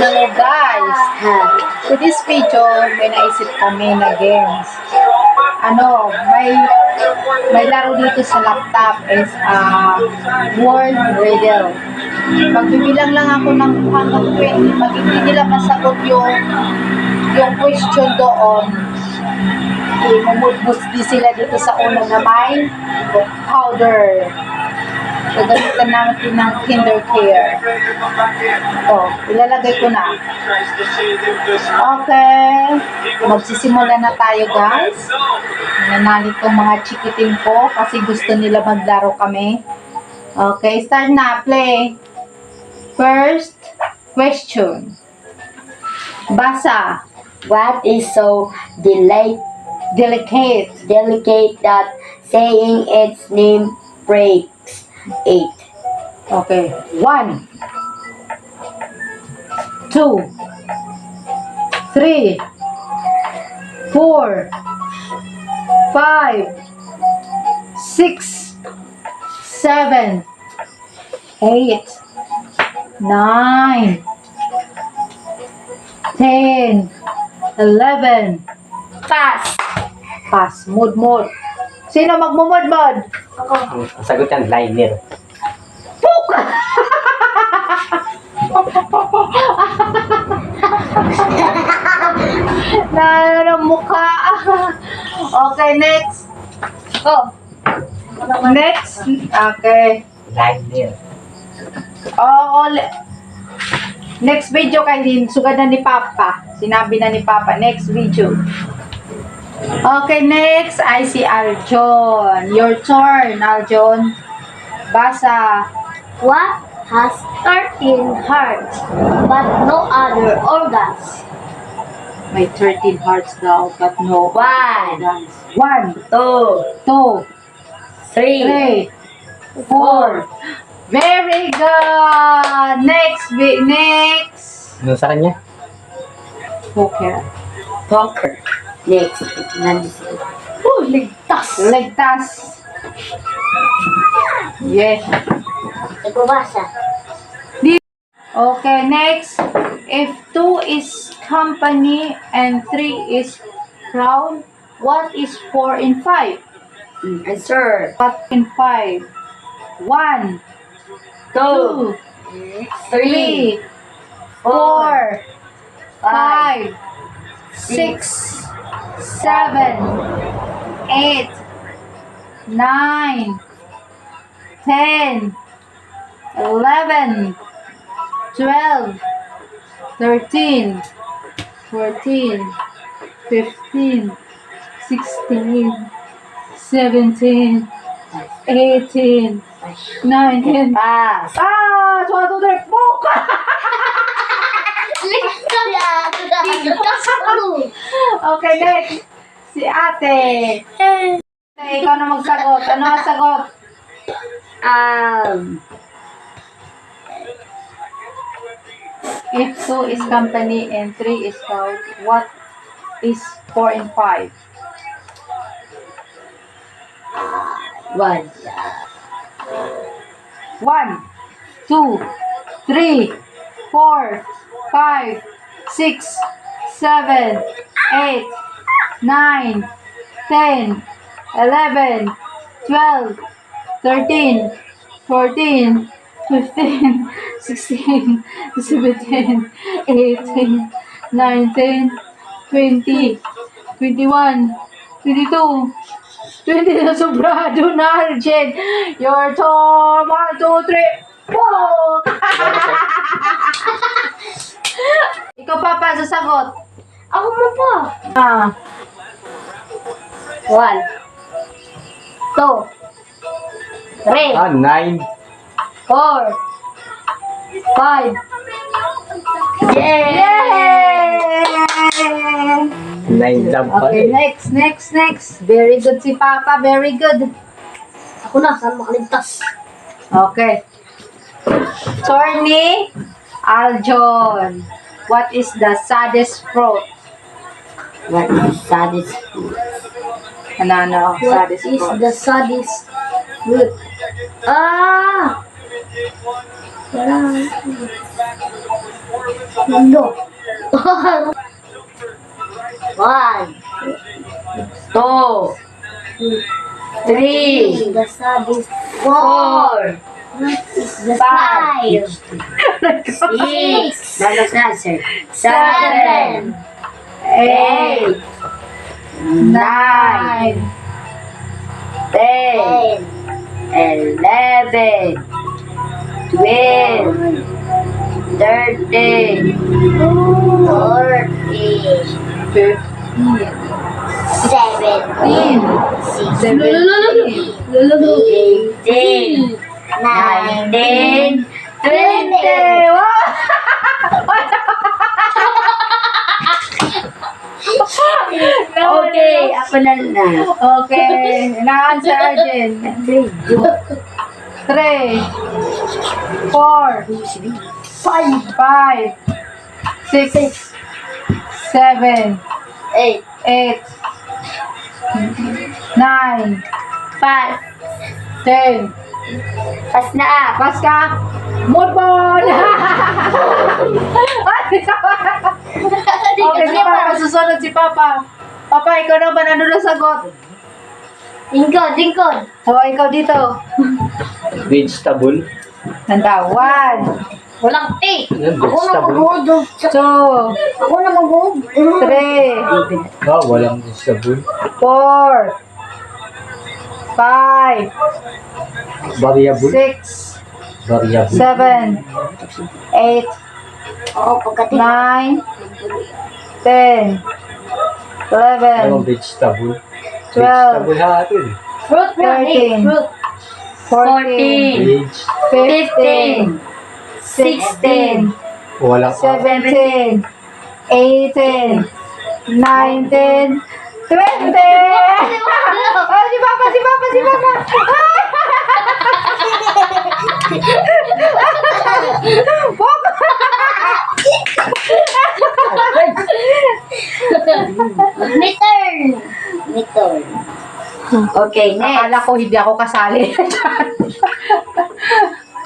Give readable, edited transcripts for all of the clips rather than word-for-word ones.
Hello guys! To this video, may naisip kami na games. May laro dito sa laptop is word riddle. Magbibilang lang ako ng hanggang 20. Pag hindi nila masagot yung question doon, imumudbus di sila dito sa unang na may powder. So, gamitan natin ng Kinder Care. Ito, ilalagay ko na. Okay. Magsisimula na tayo, guys. Nanali kong mga chikiting ko kasi gusto nila maglaro kami. Okay, start na. Play. First question. Basa. What is so delicate that saying its name breaks it? Okay. 1, 2, 3, 4, 5, 6, 7, 8, 9, 10, 11. Pass. Pass. Mood. Sino magmumod? Ako. Ang sagot yan, liner. Puka! Nalala ng mukha. Okay, next. Go. Next. Okay. Liner. Next video kay sugad na ni Papa. Sinabi na ni Papa. Next video. Okay, next ay si Aljon. Your turn, Aljon. Basa. What has 13 hearts but no other organs? May 13 hearts daw, but no. 1, 1, 2, 2, 3, 3, 4. Very good. Next. Ano sa kanya? Poker. Poker. Next. Ligtas. Yes. Nagbabasa. Okay, next. If 2 is company and 3 is crowd, what is 4 and 5? Answer. What in 5? 1, 2, 3, 4, 5, 6, 7, 8, 9, 10, 11, 12, 13, 14, 15, 16, 17, 18, 19. Pass. 1, 2, 3, puka! Okay, next. Si ate. Ikaw na magsagot. Ano ang sagot? If 2 is company and 3 is crowd, what is 4 and 5? 1, 1, 2, 3, 4, 5, 6, 7, 8, 9, 10, 11, 12, 13, 14, 15, 16, 17, 18, 19, 20, 21, 22, 20 na sobrado na, Arjen. Your turn. 1, 2, 3, 4. Ikaw pa sasagot. Ako mo po. 1, 2, 3, 9. 4, 5. Yay! 9 lang pa. Okay, next. Very good si Papa, very good. Ako na, saan makaligtas? Okay. Turn ni Aljon. What is the saddest fruit? What is saddest fruit? Ano, What saddest is fruit? the saddest fruit? Wala. Mundo. 1, 2, 3, the sun is 4, the 5, 6, Lalo's answer. 7, 8, 9, 10, 11, 12, 13, 14, 15, 17, 18, 19, 20. Wow! Okay, ako na na. Okay, na-answer Arjen. 3, 4, 5, 6, 7, 8, 8, 9, 5, 10. pas na. Pas ka? Mood ball! Okay, si Papa. Susunod si Papa. Papa, ikaw na ba nandun sagot? Lingkod. O, ikaw dito. Vegetable. Handa. 1, Walang T. Ano, Ako na vegetable? mag-uod. 2, Ako na mag-uod. 3, Ah, walang vegetable. 4, 5, Variable. 6, Variable. 7, 8, Oo, pagkating. 9, 10, 11, Ano vegetable? 12, Vegetable natin. Fruit na. 13, Fruit. 14, Age. 15, 16, Walang 17, 18, 19, 20! Oh, si Papa, si Papa, si Papa! Return. Okay, Akala next. ko hindi ako kasali.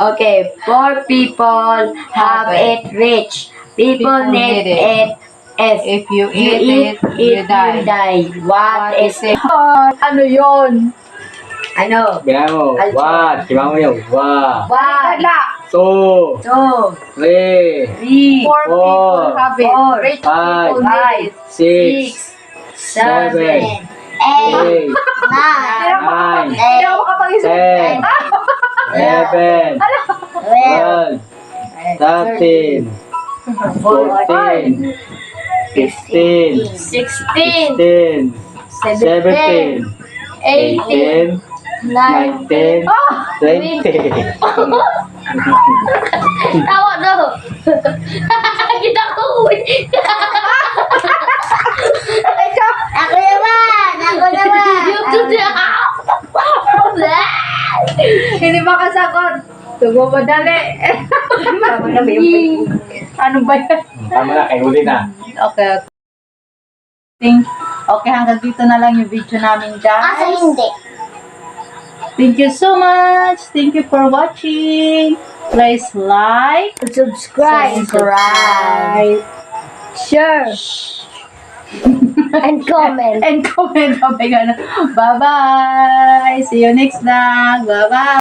Okay, poor people have it rich. People need it. If you You eat it, you die. What is it? Ano yun? Ano? Kaya mo. One. Kaya mo yung one. One, Wala. 2. 2, 3. 3, Poor people Four, have it. four, Rich five, people need it. 6. 6, 7, 8, 8. 9, 9. Hindi ako makapag-isip. 10. 11. 12, 12. 13. 14. 15. 16, 16. 17. 18, 18. 19. 19. Oh! 20. Tawa no. Kita ko. Ikaw. Ako naman. Hindi makasagot. Tugo madali. Ano ba yan? Tama na, kayo huli na. Okay. Okay, hanggang dito na lang yung video namin, guys. hindi. Thank you so much. Thank you for watching. Please like, Subscribe. share, And comment. and comment. Oh my God. Bye-bye. See you next vlog. Bye-bye.